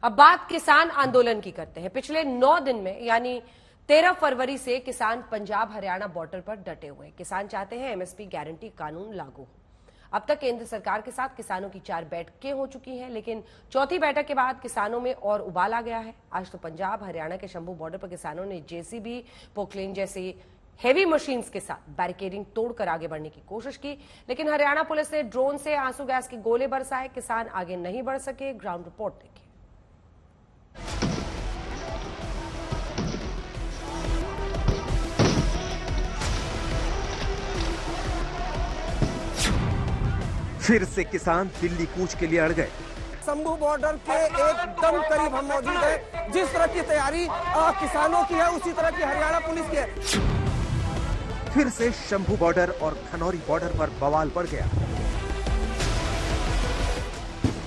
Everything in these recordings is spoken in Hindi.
अब बात किसान आंदोलन की करते हैं। पिछले 9 दिन में यानी 13 फरवरी से किसान पंजाब हरियाणा बॉर्डर पर डटे हुए। किसान चाहते हैं एमएसपी गारंटी कानून लागू हो। अब तक केंद्र सरकार के साथ किसानों की 4 बैठकें हो चुकी हैं, लेकिन चौथी बैठक के बाद किसानों में और उबाल आ गया है। आज तो पंजाब हरियाणा के शंभू बॉर्डर पर किसानों ने जेसीबी, पोकलेन जैसी हेवी मशीन्स के साथ बैरिकेडिंग तोड़कर आगे बढ़ने की कोशिश की, लेकिन हरियाणा पुलिस ने ड्रोन से आंसू गैस के गोले बरसाए। किसान आगे नहीं बढ़ सके। ग्राउंड रिपोर्ट देखिए। फिर से किसान दिल्ली कूच के लिए अड़ गए। शंभू बॉर्डर के एकदम करीब हम मौजूद हैं। जिस तरह की तैयारी किसानों की है, उसी तरह की हरियाणा पुलिस की है। फिर से शंभू बॉर्डर और खनौरी बॉर्डर पर बवाल बढ़ गया।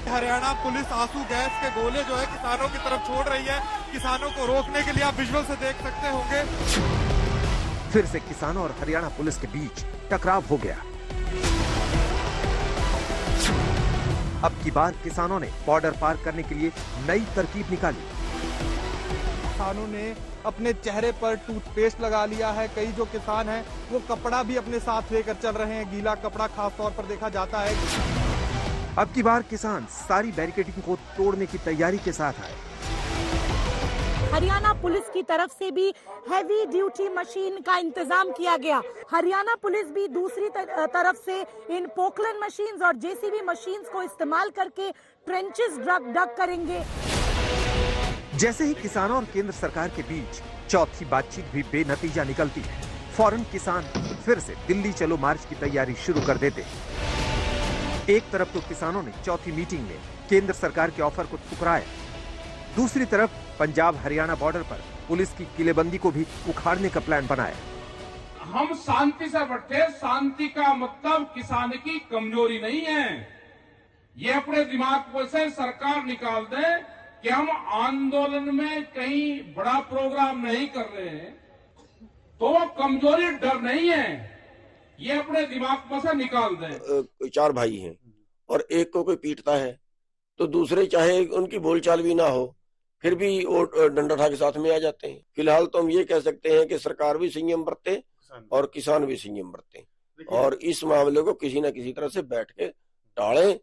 हरियाणा पुलिस आंसू गैस के गोले जो है किसानों की तरफ छोड़ रही है। किसानों को रोकने के लिए आप विजुअल से देख सकते होंगे। फिर से किसानों और हरियाणा पुलिस के बीच टकराव हो गया। अब की बार किसानों ने बॉर्डर पार करने के लिए नई तरकीब निकाली। किसानों ने अपने चेहरे पर टूथपेस्ट लगा लिया है। कई जो किसान हैं वो कपड़ा भी अपने साथ लेकर चल रहे हैं। गीला कपड़ा खास तौर पर देखा जाता है। अब की बार किसान सारी बैरिकेडिंग को तोड़ने की तैयारी के साथ आए। हरियाणा पुलिस की तरफ से भी हैवी ड्यूटी मशीन का इंतजाम किया गया। हरियाणा पुलिस भी दूसरी तरफ से इन पोकलेन मशीन्स और जेसीबी मशीन्स को इस्तेमाल करके ट्रेंचेस डग करेंगे। जैसे ही किसानों और केंद्र सरकार के बीच चौथी बातचीत भी बेनतीजा निकलती है, फौरन किसान फिर से दिल्ली चलो मार्च की तैयारी शुरू कर देते हैं। एक तरफ तो किसानों ने चौथी मीटिंग में केंद्र सरकार के ऑफर को ठुकराया, दूसरी तरफ पंजाब हरियाणा बॉर्डर पर पुलिस की किलेबंदी को भी उखाड़ने का प्लान बनाया। हम शांति से बैठे। शांति का मतलब किसान की कमजोरी नहीं है। ये अपने दिमाग से सरकार निकाल दे कि हम आंदोलन में कहीं बड़ा प्रोग्राम नहीं कर रहे हैं, तो वो कमजोरी डर नहीं है। ये अपने दिमाग में से निकाल दे। 4 भाई हैं और एक को कोई पीटता है तो दूसरे चाहे उनकी बोलचाल भी ना हो, फिर भी वो डंडा उठा के साथ में आ जाते हैं। फिलहाल तो हम ये कह सकते हैं कि सरकार भी संयम बरते और किसान भी संयम बरते और इस मामले को किसी न किसी तरह से बैठ के टालें।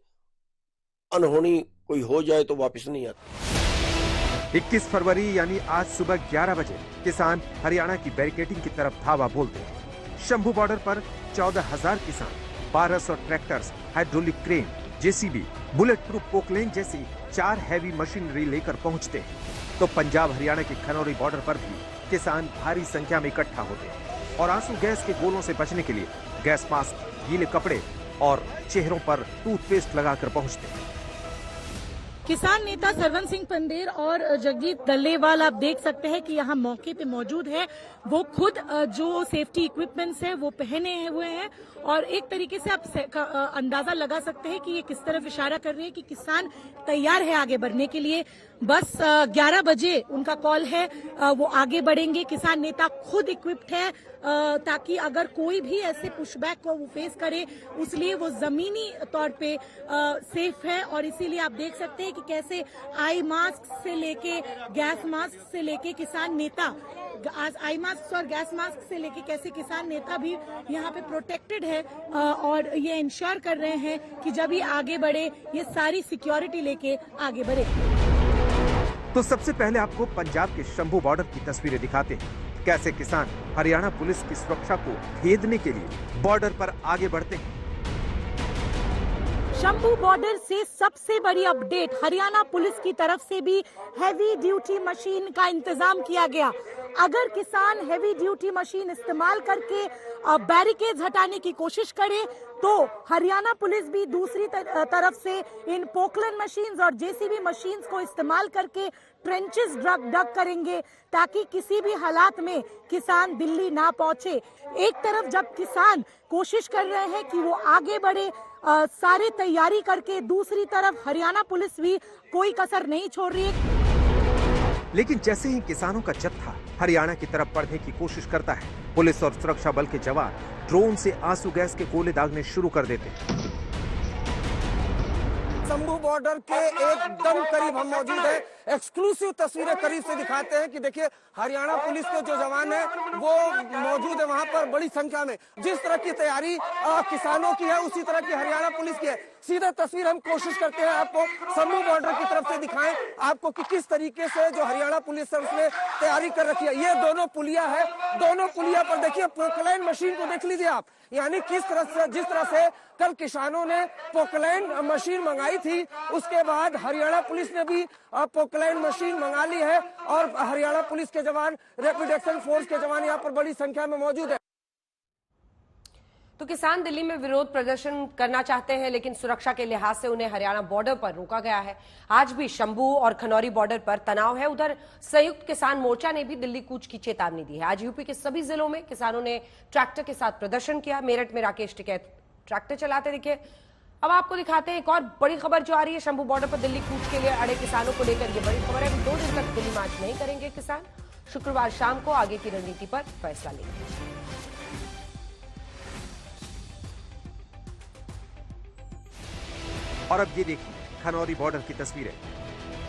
अनहोनी कोई हो जाए तो वापस नहीं आती। 21 फरवरी यानी आज सुबह 11 बजे किसान हरियाणा की बैरिकेडिंग की तरफ धावा बोलते हैं। शंभू बॉर्डर पर 14,000 किसान 1200 tractors, hydraulic crane, JCB, bullet proof Poclain जैसी 4 हैवी मशीनरी लेकर पहुंचते हैं। तो पंजाब हरियाणा के खनौरी बॉर्डर पर भी किसान भारी संख्या में इकट्ठा होते हैं और आंसू गैस के गोलों से बचने के लिए गैस मास्क, गीले कपड़े और चेहरों पर टूथपेस्ट लगाकर पहुंचते हैं। किसान नेता सरवन सिंह पंदेर और जगजीत दल्लेवाल आप देख सकते हैं कि यहाँ मौके पे मौजूद है। वो खुद जो सेफ्टी इक्विपमेंट्स है वो पहने हुए हैं और एक तरीके से आप अंदाजा लगा सकते हैं कि ये किस तरफ इशारा कर रहे हैं कि किसान तैयार है आगे बढ़ने के लिए। बस 11 बजे उनका कॉल है, वो आगे बढ़ेंगे। किसान नेता खुद इक्विप्ड है ताकि अगर कोई भी ऐसे पुशबैक को वो फेस करे उसलिए वो जमीनी तौर पे सेफ है। और इसीलिए आप देख सकते हैं कि कैसे आई मास्क से लेके गैस मास्क से लेके किसान नेता आई मास्क और गैस मास्क से लेके कैसे किसान नेता भी यहाँ पे प्रोटेक्टेड है और ये इंश्योर कर रहे हैं कि जब ये आगे बढ़े ये सारी सिक्योरिटी लेके आगे बढ़े। तो सबसे पहले आपको पंजाब के शंभू बॉर्डर की तस्वीरें दिखाते हैं। कैसे किसान हरियाणा पुलिस की सुरक्षा को भेदने के लिए बॉर्डर पर आगे बढ़ते हैं। शंभू बॉर्डर से सबसे बड़ी अपडेट, हरियाणा पुलिस की तरफ से भी हैवी ड्यूटी मशीन का इंतजाम किया गया। अगर किसान हैवी ड्यूटी मशीन इस्तेमाल करके बैरिकेड्स हटाने की कोशिश करे तो हरियाणा पुलिस भी दूसरी तरफ से इन पोकलेन मशीन्स और जेसीबी मशीन्स को इस्तेमाल करके ट्रेंचेस डग करेंगे ताकि किसी भी हालात में किसान दिल्ली ना पहुंचे। एक तरफ जब किसान कोशिश कर रहे हैं कि वो आगे बढ़े सारी तैयारी करके, दूसरी तरफ हरियाणा पुलिस भी कोई कसर नहीं छोड़ रही है। लेकिन जैसे ही किसानों का जत्था हरियाणा की तरफ बढ़ने की कोशिश करता है, पुलिस और सुरक्षा बल के जवान ड्रोन से आंसू गैस के गोले दागने शुरू कर देते हैं। शंभू बॉर्डर के एकदम करीब हम मौजूद हैं। एक्सक्लूसिव तस्वीरें करीब से दिखाते हैं कि देखिए हरियाणा पुलिस के जो जवान हैं वो मौजूद है वहां पर बड़ी संख्या में। जिस तरह की तैयारी किसानों की है उसी तरह की हरियाणा पुलिस की है। सीधा तस्वीर हम कोशिश करते हैं आपको शंभू बॉर्डर की तरफ से दिखाएं आपको कि किस तरीके से जो हरियाणा पुलिस है उसने तैयारी कर रखी है। ये दोनों पुलिया है, दोनों पुलिया पर देखिए पोकलैंड मशीन को देख लीजिए आप, यानी किस तरह से जिस तरह से कल किसानों ने पोकलैंड मशीन मंगाई थी उसके बाद हरियाणा पुलिस ने भी पोकलैंड मशीन मंगा ली है और हरियाणा पुलिस के जवान, रैपिड एक्शन फोर्स के जवान यहाँ पर बड़ी संख्या में मौजूद है। तो किसान दिल्ली में विरोध प्रदर्शन करना चाहते हैं लेकिन सुरक्षा के लिहाज से उन्हें हरियाणा बॉर्डर पर रोका गया है। आज भी शंभू और खनौरी बॉर्डर पर तनाव है। उधर संयुक्त किसान मोर्चा ने भी दिल्ली कूच की चेतावनी दी है। आज यूपी के सभी जिलों में किसानों ने ट्रैक्टर के साथ प्रदर्शन किया। मेरठ में राकेश टिकैत ट्रैक्टर चलाते दिखे। अब आपको दिखाते हैं एक और बड़ी खबर जो आ रही है। शंभू बॉर्डर पर दिल्ली कूच के लिए अड़े किसानों को लेकर यह बड़ी खबर है। 2 दिन तक दिल्ली मार्च नहीं करेंगे किसान। शुक्रवार शाम को आगे की रणनीति पर फैसला लेंगे। और अब ये देखिए खनौरी बॉर्डर की तस्वीरें।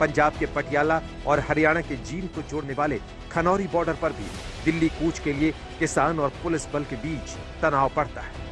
पंजाब के पटियाला और हरियाणा के जींद को जोड़ने वाले खनौरी बॉर्डर पर भी दिल्ली कूच के लिए किसान और पुलिस बल के बीच तनाव बढ़ता है।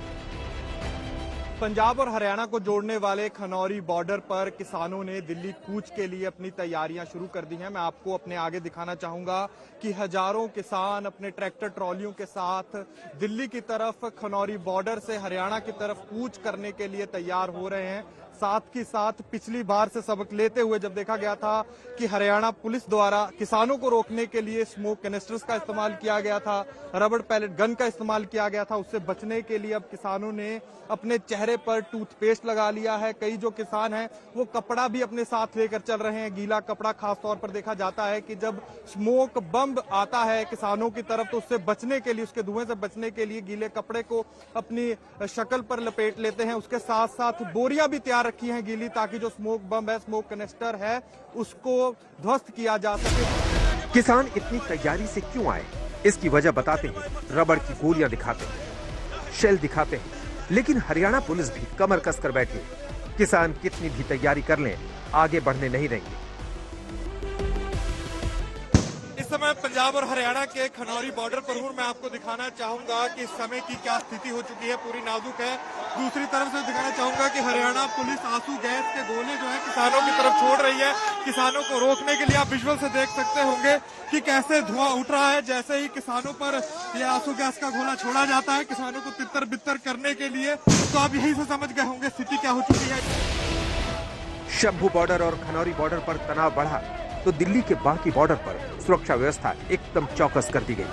पंजाब और हरियाणा को जोड़ने वाले खनौरी बॉर्डर पर किसानों ने दिल्ली कूच के लिए अपनी तैयारियां शुरू कर दी हैं। मैं आपको अपने आगे दिखाना चाहूंगा कि हजारों किसान अपने ट्रैक्टर ट्रॉलियों के साथ दिल्ली की तरफ खनौरी बॉर्डर से हरियाणा की तरफ कूच करने के लिए तैयार हो रहे हैं। साथ ही साथ पिछली बार से सबक लेते हुए जब देखा गया था कि हरियाणा पुलिस द्वारा किसानों को रोकने के लिए स्मोक कैनिस्टर्स का इस्तेमाल किया गया था, रबड़ पैलेट गन का इस्तेमाल किया गया था, उससे बचने के लिए अब किसानों ने अपने चेहरे पर टूथपेस्ट लगा लिया है। कई जो किसान हैं वो कपड़ा भी अपने साथ लेकर चल रहे हैं, गीला कपड़ा। खास तौर पर देखा जाता है कि जब स्मोक बम आता है किसानों की तरफ तो उससे बचने के लिए, उसके धुएं से बचने के लिए गीले कपड़े को अपनी शक्ल पर लपेट लेते हैं। उसके साथ साथ बोरियां भी तैयार रखी हैं गीली, ताकि जो स्मोक बम है, स्मोक कैनिस्टर है, उसको ध्वस्त किया जा सके। किसान इतनी तैयारी से क्यों आए, इसकी वजह बताते हैं। रबड़ की गोलियां दिखाते हैं, शेल दिखाते हैं, लेकिन हरियाणा पुलिस भी कमर कसकर बैठी है। किसान कितनी भी तैयारी कर लें, आगे बढ़ने नहीं देंगे। इस समय पंजाब और हरियाणा के खनौरी बॉर्डर पर हूं। मैं आपको दिखाना चाहूंगा कि इस समय की क्या स्थिति हो चुकी है, पूरी नाजुक है। दूसरी तरफ से दिखाना चाहूंगा कि हरियाणा पुलिस आंसू गैस के गोले जो है किसानों की तरफ छोड़ रही है। किसानों को रोकने के लिए आप विजुअल से देख सकते होंगे कि कैसे धुआं उठ रहा है। जैसे ही किसानों पर यह आंसू गैस का गोला छोड़ा जाता है किसानों को तितर बितर करने के लिए, तो आप यही से समझ गए होंगे स्थिति क्या हो चुकी है। शंभू बॉर्डर और खनौरी बॉर्डर पर तनाव बढ़ा तो दिल्ली के बाकी बॉर्डर पर सुरक्षा व्यवस्था एकदम चौकस कर दी गई।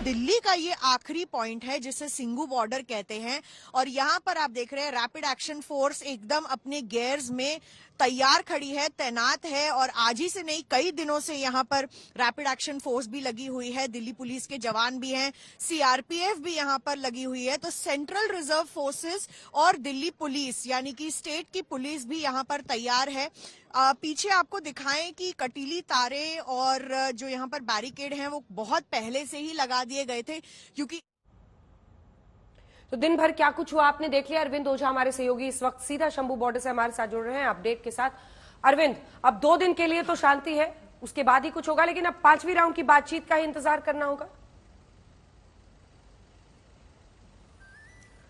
दिल्ली का ये आखिरी पॉइंट है जिसे सिंघू बॉर्डर कहते हैं और यहाँ पर आप देख रहे हैं रैपिड एक्शन फोर्स एकदम अपने गियर्स में तैयार खड़ी है, तैनात है। और आज ही से नहीं, कई दिनों से यहाँ पर रैपिड एक्शन फोर्स भी लगी हुई है, दिल्ली पुलिस के जवान भी हैं, सीआरपीएफ भी यहाँ पर लगी हुई है। तो सेंट्रल रिजर्व फोर्सेस और दिल्ली पुलिस यानी कि स्टेट की पुलिस भी यहाँ पर तैयार है। पीछे आपको दिखाएं कि कटीली तारे और जो यहाँ पर बैरिकेड हैं वो बहुत पहले से ही लगा दिए गए थे, क्योंकि तो दिन भर क्या कुछ हुआ आपने देख लिया। अरविंद ओझा हमारे सहयोगी इस वक्त सीधा शंभू बॉर्डर से हमारे साथ जुड़ रहे हैं अपडेट के साथ। अरविंद, अब 2 दिन के लिए तो शांति है, उसके बाद ही कुछ होगा, लेकिन अब 5वीं राउंड की बातचीत का ही इंतजार करना होगा।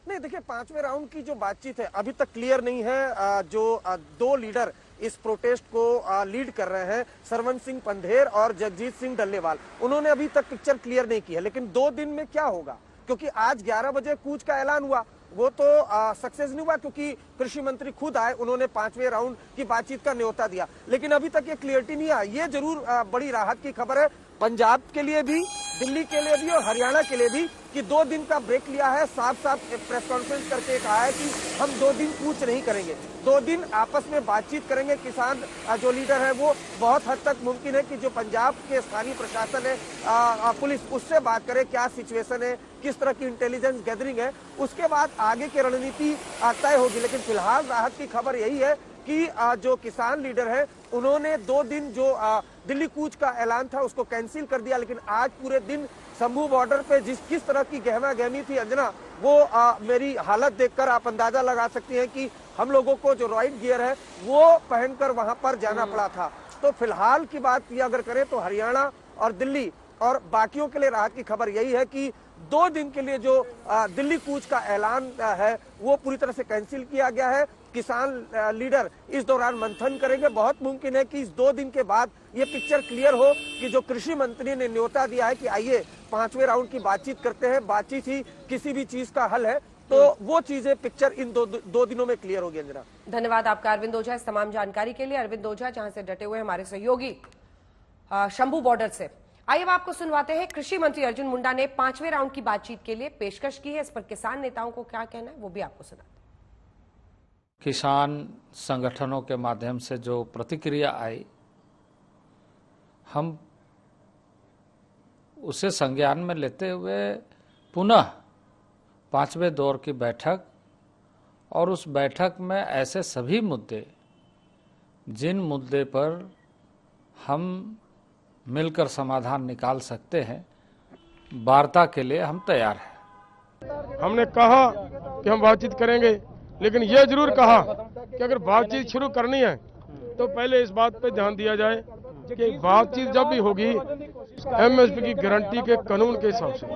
नहीं, देखिए 5वें राउंड की जो बातचीत है अभी तक क्लियर नहीं है। जो 2 लीडर इस प्रोटेस्ट को लीड कर रहे हैं, सरवन सिंह पंधेर और जगजीत सिंह डल्लेवाल, उन्होंने अभी तक पिक्चर क्लियर नहीं की है। लेकिन 2 दिन में क्या होगा, क्योंकि आज 11 बजे कूच का ऐलान हुआ, वो तो सक्सेस नहीं हुआ क्योंकि कृषि मंत्री खुद आए, उन्होंने 5वें राउंड की बातचीत का न्योता दिया। लेकिन अभी तक ये क्लियरिटी नहीं आई। ये जरूर बड़ी राहत की खबर है पंजाब के लिए भी, दिल्ली के लिए भी और हरियाणा के लिए भी कि 2 दिन का ब्रेक लिया है। साफ साफ प्रेस कॉन्फ्रेंस करके कहा है कि हम 2 दिन कूच नहीं करेंगे, 2 दिन आपस में बातचीत करेंगे। किसान जो लीडर है वो बहुत हद तक मुमकिन है कि जो पंजाब के स्थानीय प्रशासन है, पुलिस, उससे बात करे क्या सिचुएशन है, किस तरह की इंटेलिजेंस गैदरिंग है, उसके बाद आगे की रणनीति तय होगी। लेकिन फिलहाल राहत की खबर यही है कि जो किसान लीडर है उन्होंने 2 दिन जो दिल्ली कूच का ऐलान था उसको कैंसिल कर दिया। लेकिन आज पूरे दिन शंभू बॉर्डर पे किस तरह की गहमा गहमी थी अंजना, वो मेरी हालत देखकर आप अंदाजा लगा सकती हैं कि हम लोगों को जो राइट गियर है वो पहनकर वहां पर जाना पड़ा था। तो फिलहाल की बात की अगर करें तो हरियाणा और दिल्ली और बाकियों के लिए राहत की खबर यही है कि 2 दिन के लिए जो दिल्ली कूच का ऐलान है वो पूरी तरह से कैंसिल किया गया है। किसान लीडर इस दौरान मंथन करेंगे। बहुत मुमकिन है कि इस 2 दिन के बाद ये पिक्चर क्लियर हो कि जो कृषि मंत्री ने न्योता दिया है कि आइए 5वें राउंड की बातचीत करते हैं, बातचीत ही किसी भी चीज का हल है, तो वो चीजें पिक्चर इन दो दिनों में क्लियर होगी। अंजना, धन्यवाद आपका अरविंद ओझा इस तमाम जानकारी के लिए। अरविंद ओझा जहां से डटे हुए हमारे सहयोगी शंभू बॉर्डर से। आइए अब आपको सुनवाते हैं, कृषि मंत्री अर्जुन मुंडा ने 5वें राउंड की बातचीत के लिए पेशकश की है। इस पर किसान नेताओं को क्या कहना है वो भी आपको सुना। किसान संगठनों के माध्यम से जो प्रतिक्रिया आई, हम उसे संज्ञान में लेते हुए पुनः 5वें दौर की बैठक और उस बैठक में ऐसे सभी मुद्दे जिन मुद्दे पर हम मिलकर समाधान निकाल सकते हैं, वार्ता के लिए हम तैयार हैं। हमने कहा कि हम बातचीत करेंगे, लेकिन ये जरूर कहा कि अगर बातचीत शुरू करनी है तो पहले इस बात पे ध्यान दिया जाए कि बातचीत जब भी होगी एमएसपी की गारंटी के कानून के हिसाब से।